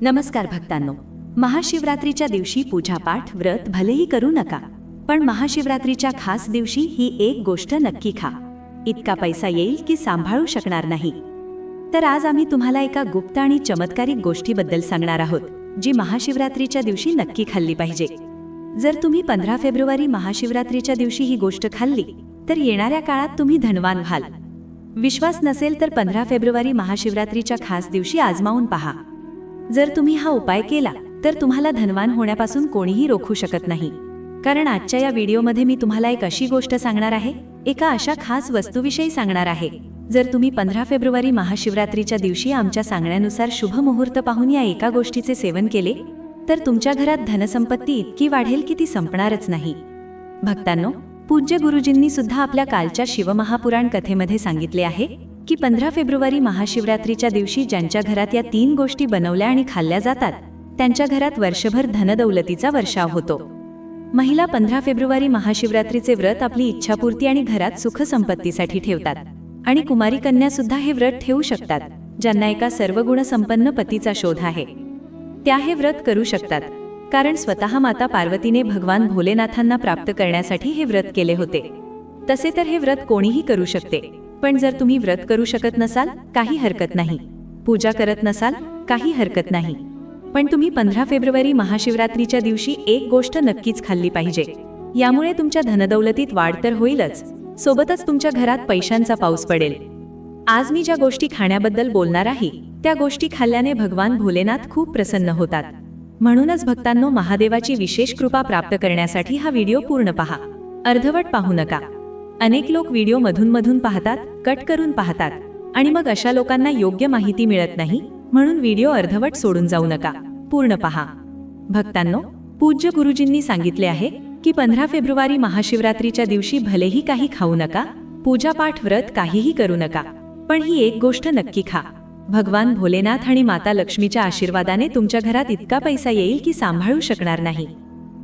नमस्कार भक्तांनो, महाशिवरात्रीच्या दिवशी पूजापाठ व्रत भलेही करू नका, पण महाशिवरात्रीच्या खास दिवशी ही एक गोष्ट नक्की खा. इतका पैसा येईल की सांभाळू शकणार नाही. तर आज आम्ही तुम्हाला एका गुप्त आणि चमत्कारिक गोष्टीबद्दल सांगणार आहोत, जी महाशिवरात्रीच्या दिवशी नक्की खाल्ली पाहिजे. जर तुम्ही 15 फेब्रुवारी महाशिवरात्रीच्या दिवशी ही गोष्ट खाल्ली तर येणाऱ्या काळात तुम्ही धनवान व्हाल. विश्वास नसेल तर 15 फेब्रुवारी महाशिवरात्रीच्या खास दिवशी आजमावून पहा. जर तुम्ही हा उपाय केला तर तुम्हाला धनवान होण्यापासून कोणीही रोखू शकत नाही. कारण आजच्या या व्हिडिओमध्ये मी तुम्हाला एक अशी गोष्ट सांगणार आहे, एका अशा खास वस्तूविषयी सांगणार आहे. जर तुम्ही 15 फेब्रुवारी महाशिवरात्रीच्या दिवशी आमच्या सांगण्यानुसार शुभ मुहूर्त पाहून या एका गोष्टीचे सेवन केले तर तुमच्या घरात धनसंपत्ती इतकी वाढेल की ती संपणारच नाही. भक्तांनो, पूज्य गुरुजींनी सुद्धा आपल्या कालच्या शिवमहापुराण कथेमध्ये सांगितले आहे की 15 फेब्रुवारी महाशिवरात्रीच्या दिवशी ज्यांच्या घरात या 3 गोष्टी बनवल्या आणि खाल्ल्या जातात त्यांच्या घरात वर्षभर धनदौलतीचा वर्षाव होतो. महिला 15 फेब्रुवारी महाशिवरात्रीचे व्रत आपली इच्छापूर्ती आणि घरात सुख संपत्तीसाठी ठेवतात. आणि कुमारी कन्या सुद्धा हे व्रत ठेवू शकतात, ज्यांना एका सर्वगुण संपन्न पतीचा शोध आहे. त्या हे व्रत करू शकतात, कारण स्वतः माता पार्वतीने भगवान भोलेनाथांना प्राप्त करण्यासाठी हे व्रत केले होते. तसे तर हे व्रत कोणीही करू शकते, पण जर तुम्ही व्रत करू शकत नसाल काही हरकत नाही. पूजा करत नसाल काही हरकत नाही, पण तुम्ही 15 फेब्रुवारी महाशिवरात्रीच्या दिवशी एक गोष्ट नक्कीच खाल्ली पाहिजे. यामुळे तुमच्या धनदौलतीत वाढ तर होईलच, सोबतच तुमच्या घरात पैशांचा पाऊस पडेल. आज मी ज्या गोष्टी खाण्याबद्दल बोलणार आहे त्या गोष्टी खाल्ल्याने भगवान भोलेनाथ खूप प्रसन्न होतात. म्हणूनच भक्तांनो, महादेवाची विशेष कृपा प्राप्त करण्यासाठी हा व्हिडिओ पूर्ण पहा, अर्धवट पाहू नका. अनेक लोक व्हिडिओ मधून पाहतात, कट करून पाहतात आणि मग अशा लोकांना योग्य माहिती मिळत नाही. म्हणून व्हिडिओ अर्धवट सोडून जाऊ नका, पूर्ण पहा. भक्तांनो, पूज्य गुरुजींनी सांगितले आहे की 15 फेब्रुवारी महाशिवरात्रीच्या दिवशी भलेही काही खाऊ नका, पूजापाठ व्रत काहीही करू नका, पण ही एक गोष्ट नक्की खा. भगवान भोलेनाथ आणि माता लक्ष्मीच्या आशीर्वादाने तुमच्या घरात इतका पैसा येईल की सांभाळू शकणार नाही.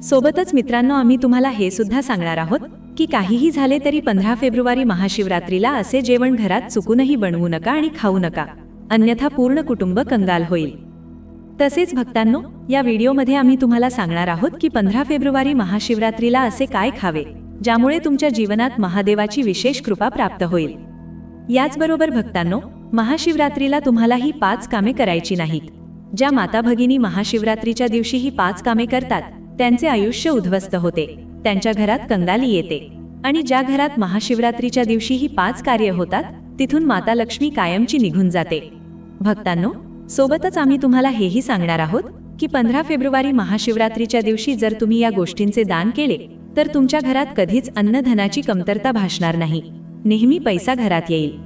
सोबतच मित्रांनो, आम्ही तुम्हाला हे सुद्धा सांगणार आहोत की काहीही झाले तरी 15 फेब्रुवारी महाशिवरात्रीला असे जेवण घरात चुकूनही बनवू नका आणि खाऊ नका, अन्यथा पूर्ण कुटुंब कंगाल होईल. तसेच भक्तांनो, या व्हिडिओमध्ये आम्ही तुम्हाला सांगणार आहोत की 15 फेब्रुवारी महाशिवरात्रीला असे काय खावे ज्यामुळे तुमच्या जीवनात महादेवाची विशेष कृपा प्राप्त होईल. याचबरोबर भक्तांनो, महाशिवरात्रीला तुम्हाला ही 5 कामे करायची नाहीत. ज्या माता भगिनी महाशिवरात्रीच्या दिवशी ही 5 कामे करतात त्यांचे आयुष्य उद्ध्वस्त होते, त्यांच्या घरात कंगाली येते. आणि ज्या घरात महाशिवरात्रीच्या दिवशी ही 5 कार्य होतात तिथून माता लक्ष्मी कायमची निघून जाते. भक्तांनो, सोबतच आम्ही तुम्हाला हेही सांगणार आहोत की 15 फेब्रुवारी महाशिवरात्रीच्या दिवशी जर तुम्ही या गोष्टींचे दान केले तर तुमच्या घरात कधीच अन्नधनाची कमतरता भासणार नाही, नेहमी पैसा घरात येईल.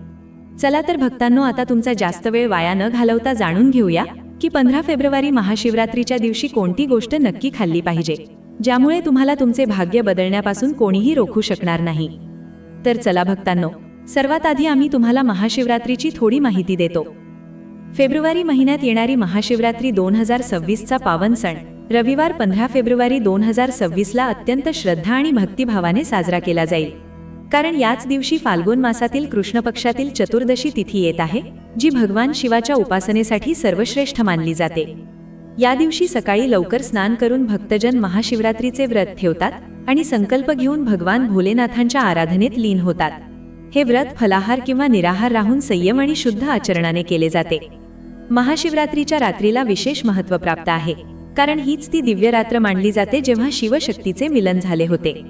चला तर भक्तांनो, आता तुमचा जास्त वेळ वाया न घालवता जाणून घेऊया की 15 फेब्रुवारी महाशिवरात्रीच्या दिवशी कोणती गोष्ट नक्की खाल्ली पाहिजे, ज्यामुळे तुम्हाला तुमचे भाग्य बदलण्यापासून कोणीही रोखू शकणार नाही. तर चला भक्तांनो, सर्वात आधी आम्ही तुम्हाला महाशिवरात्रीची थोडी माहिती देतो. फेब्रुवारी महिन्यात येणारी महाशिवरात्री 2026चा पावन सण रविवार 15 फेब्रुवारी 2026ला अत्यंत श्रद्धा आणि भक्तिभावाने साजरा केला जाईल. कारण याच दिवशी फाल्गुन मासातील कृष्ण पक्षातील चतुर्दशी तिथी येत आहे, जी भगवान शिवाच्या उपासनेसाठी सर्वश्रेष्ठ मानली जाते. या दिवशी सकाळी लवकर स्नान करून भक्तजन महाशिवरात्रीचे व्रत ठेवतात आणि संकल्प घेऊन भगवान भोलेनाथांच्या आराधनेत लीन होतात. हे व्रत फलाहार किंवा निराहार राहून संयम आणि शुद्ध आचरणाने केले जाते. महाशिवरात्रीच्या रात्रीला विशेष महत्त्व प्राप्त आहे, कारण हीच ती दिव्य रात्र मानली जाते जेव्हा शिवशक्तीचे मिलन झाले होते.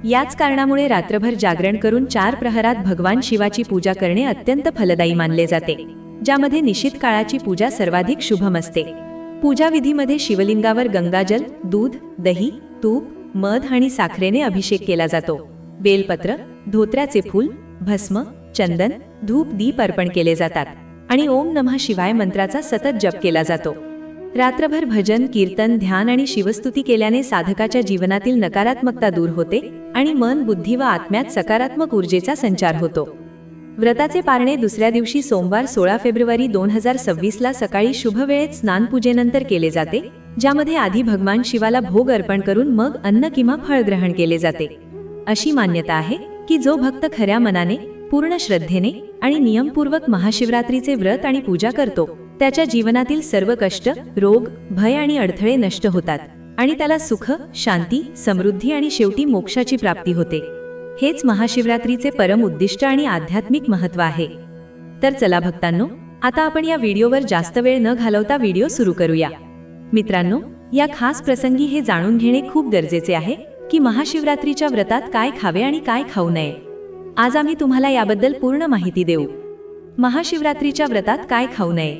याच कारणामुळे रात्रभर जागरण करून 4 प्रहरात भगवान शिवाची पूजा करणे अत्यंत फलदायी मानले जाते, ज्यामध्ये निश्चित काळाची पूजा सर्वाधिक शुभम असते. पूजाविधीमध्ये शिवलिंगावर गंगाजल, दूध, दही, तूप, मध आणि साखरेने अभिषेक केला जातो. बेलपत्र, धोत्र्याचे फूल, भस्म, चंदन, धूप, दीप अर्पण केले जातात आणि ओम नमः शिवाय मंत्राचा सतत जप केला जातो. रात्रभर भजन, कीर्तन, ध्यान आणि शिवस्तुती केल्याने साधकाच्या जीवनातील नकारात्मकता दूर होते आणि मन, बुद्धी व आत्म्यात सकारात्मक ऊर्जेचा संचार होतो. व्रताचे पारणे दुसऱ्या दिवशी सोमवार 16 फेब्रुवारी 2026ला सकाळी शुभ वेळेत स्नानपूजेनंतर केले जाते, ज्यामध्ये आधी भगवान शिवाला भोग अर्पण करून मग अन्न किंवा फळ ग्रहण केले जाते. अशी मान्यता आहे की जो भक्त खऱ्या मनाने, पूर्ण श्रद्धेने आणि नियमपूर्वक महाशिवरात्रीचे व्रत आणि पूजा करतो त्याच्या जीवनातील सर्व कष्ट, रोग, भय आणि अडथळे नष्ट होतात आणि त्याला सुख, शांती, समृद्धी आणि शेवटी मोक्षाची प्राप्ती होते. हेच महाशिवरात्रीचे परम उद्दिष्ट आणि आध्यात्मिक महत्त्व आहे. तर चला भक्तांनो, आता आपण या व्हिडिओवर जास्त वेळ न घालवता व्हिडिओ सुरू करूया. मित्रांनो, या खास प्रसंगी हे जाणून घेणे खूप गरजेचे आहे की महाशिवरात्रीच्या व्रतात काय खावे आणि काय खाऊ नये. आज आम्ही तुम्हाला याबद्दल पूर्ण माहिती देऊ. महाशिवरात्रीच्या व्रतात काय खाऊ नये.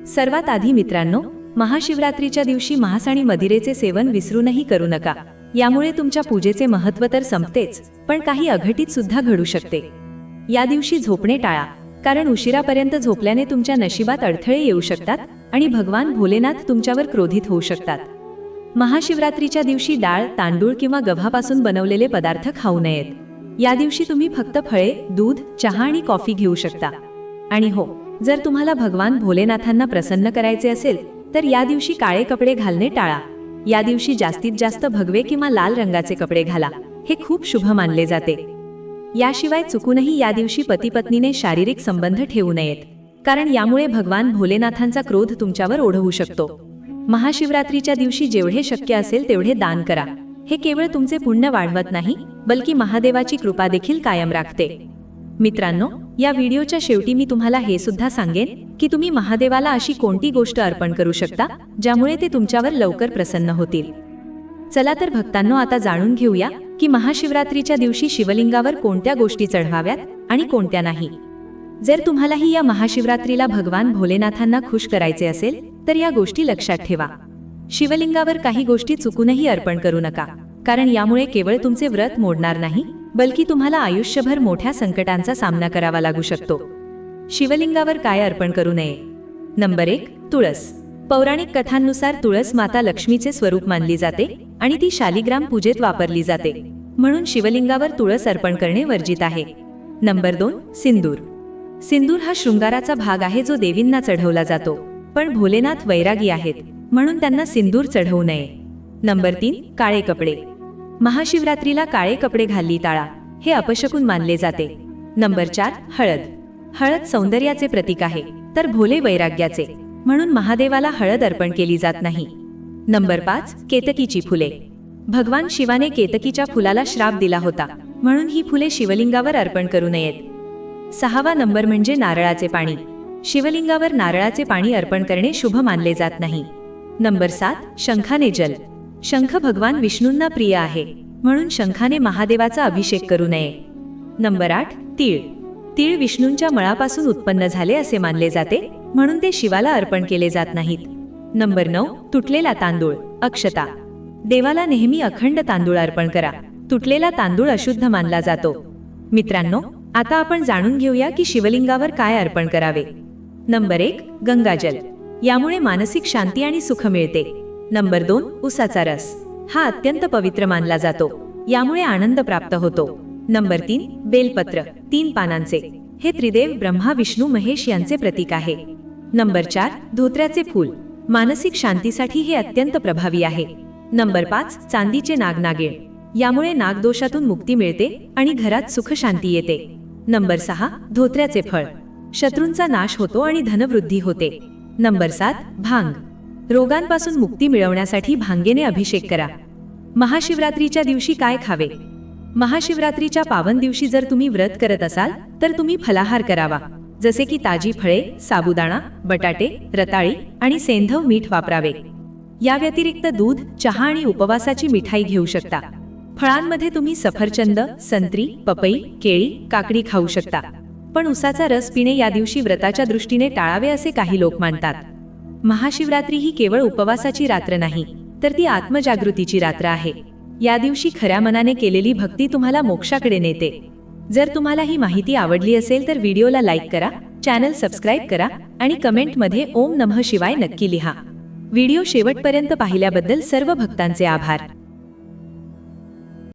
सर्वात आधी मित्रांनो, महाशिवरात्रीच्या दिवशी मांस आणि मदिरेचे सेवन विसरूनही करू नका. यामुळे तुमच्या पूजेचे महत्त्व तर संपतेच, पण काही अघटित सुद्धा घडू शकते. या दिवशी झोपणे टाळा, कारण उशिरापर्यंत झोपल्याने तुमच्या नशिबात अडथळे येऊ शकतात आणि भगवान भोलेनाथ तुमच्यावर क्रोधित होऊ शकतात. महाशिवरात्रीच्या दिवशी डाळ, तांदूळ किंवा गव्हापासून बनवलेले पदार्थ खाऊ नयेत. या दिवशी तुम्ही फक्त फळे, दूध, चहा आणि कॉफी घेऊ शकता. आणि हो, जर तुम्हाला भगवान भोलेनाथांना प्रसन्न करायचे असेल तर या दिवशी काळे कपडे घालणे टाळा. या दिवशी जास्तीत जास्त भगवे किंवा लाल रंगाचे कपडे घाला. हे खूप शुभ मानले जाते. याशिवाय चुकूनही या दिवशी पती पत्नीने शारीरिक संबंध ठेवू नयेत, कारण यामुळे भगवान भोलेनाथांचा क्रोध तुमच्यावर ओढवू शकतो. महाशिवरात्रीच्या दिवशी जेवढे शक्य असेल तेवढे दान करा. हे केवळ तुमचे पुण्य वाढवत नाही, बल्कि महादेवाची कृपा देखील कायम राखते. मित्रांनो, या व्हिडिओच्या शेवटी मी तुम्हाला हे सुद्धा सांगेन की तुम्ही महादेवाला अशी कोणती गोष्ट अर्पण करू शकता ज्यामुळे ते तुमच्यावर लवकर प्रसन्न होतील. चला तर भक्तांनो, आता जाणून घेऊया की महाशिवरात्रीच्या दिवशी शिवलिंगावर कोणत्या गोष्टी चढवाव्यात आणि कोणत्या नाही. जर तुम्हालाही या महाशिवरात्रीला भगवान भोलेनाथांना खुश करायचे असेल तर या गोष्टी लक्षात ठेवा. शिवलिंगावर काही गोष्टी चुकूनही अर्पण करू नका, कारण यामुळे केवळ तुमचे व्रत मोडणार नाही, बल्कि तुम्हाला आयुष्यभर मोठ्या संकटांचा सामना करावा लागू शकतो. शिवलिंगावर काय अर्पण करू नये. नंबर 1, तुळस. पौराणिक कथांनुसार तुळस माता लक्ष्मीचे स्वरूप मानली जाते आणि ती शालिग्राम पूजेत वापरली जाते, म्हणून शिवलिंगावर तुळस अर्पण करणे वर्जित आहे. नंबर 2, सिंदूर. सिंदूर हा शृंगाराचा भाग आहे जो देवींना चढवला जातो, पण भोलेनाथ वैरागी आहेत, म्हणून त्यांना सिंदूर चढवू नये. नंबर 3, काळे कपडे. महाशिवरात्रीला काळे कपडे घालली टाळा, हे अपशकुन मानले जाते. नंबर 4, हळद. हळद सौंदर्याचे प्रतीक आहे, तर भोले वैराग्याचे, म्हणून महादेवाला हळद अर्पण केली जात नाही. नंबर 5, केतकीची फुले. भगवान शिवाने केतकीच्या फुलाला श्राप दिला होता, म्हणून ही फुले शिवलिंगावर अर्पण करू नयेत. 6वा नंबर म्हणजे नारळाचे पाणी. शिवलिंगावर नारळाचे पाणी अर्पण करणे शुभ मानले जात नाही. नंबर 7, शंखाने जल. शंख भगवान विष्णूंना प्रिय आहे, म्हणून शंखाने महादेवाचा अभिषेक करू नये. नंबर 8, तीळ. तीळ विष्णूंच्या मळापासून उत्पन्न झाले असे मानले जाते, म्हणून ते शिवाला अर्पण केले जात नाहीत. नंबर 9, तुटलेला तांदूळ, अक्षता. देवाला नेहमी अखंड तांदूळ अर्पण करा. तुटलेला तांदूळ अशुद्ध मानला जातो. मित्रांनो, आता आपण जाणून घेऊया की शिवलिंगावर काय अर्पण करावे. नंबर 1, गंगाजल. यामुळे मानसिक शांती आणि सुख मिळते. नंबर 2, उसाचा रस. हा अत्यंत पवित्र मानला जातो, यामुळे आनंद प्राप्त होतो. नंबर 3, बेलपत्र, 3 पानांचे. हे त्रिदेव ब्रह्मा, विष्णू, महेश यांचे प्रतीक आहे. नंबर 4, धोत्र्याचे फूल. मानसिक शांतीसाठी हे अत्यंत प्रभावी आहे. नंबर 5, चांदीचे नागनागिळ. यामुळे नागदोषातून मुक्ती मिळते आणि घरात सुख शांती येते. नंबर 6, धोत्र्याचे फळ. शत्रूंचा नाश होतो आणि धनवृद्धी होते. नंबर 7, भांग. रोगांपासून मुक्ती मिळवण्यासाठी भांगेने अभिषेक करा. महाशिवरात्रीच्या दिवशी काय खावे. महाशिवरात्रीच्या पावन दिवशी जर तुम्ही व्रत करत असाल तर तुम्ही फलाहार करावा, जसे की ताजी फळे, साबुदाणा, बटाटे, रताळी आणि सेंधव मीठ वापरावे. या व्यतिरिक्त दूध, चहा आणि उपवासाची मिठाई घेऊ शकता. फळांमध्ये तुम्ही सफरचंद, संत्री, पपई, केळी, काकडी खाऊ शकता. पण उसाचा रस पिणे या दिवशी व्रताच्या दृष्टीने टाळावे असे काही लोक मानतात. महाशिवरात्री ही केवळ उपवासाची रात्र नाही, तर ती आत्मजागृतीची रात्र आहे. या दिवशी खऱ्या मनाने केलेली भक्ती तुम्हाला मोक्षाकडे नेते. जर तुम्हाला ही माहिती आवडली असेल तर व्हिडिओला लाईक करा, चॅनल सबस्क्राईब करा आणि कमेंटमध्ये ओम नमः शिवाय नक्की लिहा. व्हिडिओ शेवटपर्यंत पाहिल्याबद्दल सर्व भक्तांचे आभार.